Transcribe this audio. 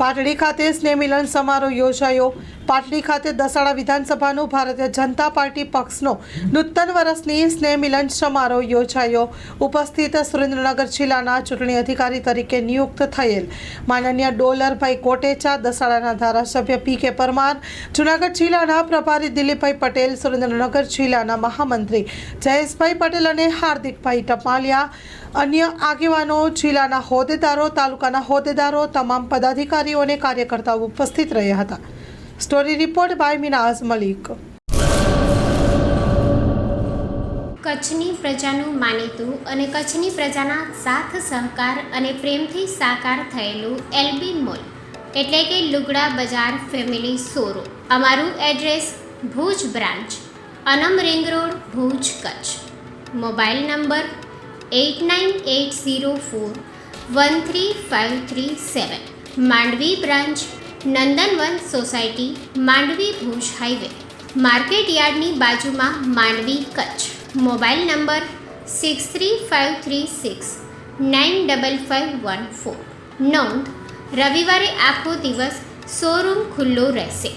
પાટડી ખાતે સ્નેહ મિલન સમારોહ યોજાયો। પાટડી ખાતે દસાડા વિધાનસભાનું ભારતીય જનતા પાર્ટી પક્ષનો નૂતન વર્ષની સ્નેહ મિલન સમારોહ યોજાયો। ઉપસ્થિત સુરેન્દ્રનગર જિલ્લાના ચૂંટણી અધિકારી તરીકે નિયુક્ત થયેલ માનનીય ડોલરભાઈ કોટેચા, દસાડાના ધારાસભ્ય પી.કે. પરમાર, જૂનાગઢ જિલ્લાના પ્રભારી દિલીપભાઈ પટેલ, સુરેન્દ્રનગર જિલ્લાના મહામંત્રી જયેશભાઈ પટેલ અને હાર્દિકભાઈ ટપાલિયા, અન્ય આગેવાનો, જિલ્લાના હોદ્દેદારો, તાલુકાના હોદ્દેદારો, તમામ પદાધિકારીઓ અને કાર્યકર્તાઓ ઉપસ્થિત રહ્યા હતા। Story report by Minaz Malik. કચ્છની પ્રજાનું માનીતું અને કચ્છની પ્રજાના સાથ સહકાર અને પ્રેમથી સાકાર થયેલું એલબી મોલ એટલે કે લુગડા બજાર ફેમિલી શોરૂમ। અમારું address Bhuj branch, Anam ring road, Bhuj, Kutch. Mobile number 8980413537। Mandvi branch, Nandanvan society, Mandvi, Bhuj highway, market યાર્ડની બાજુમાં, માંડવી, કચ્છ। Mobile number 6353695514। નોંધ: રવિવારે આખો દિવસ શોરૂમ ખુલ્લો રહેશે।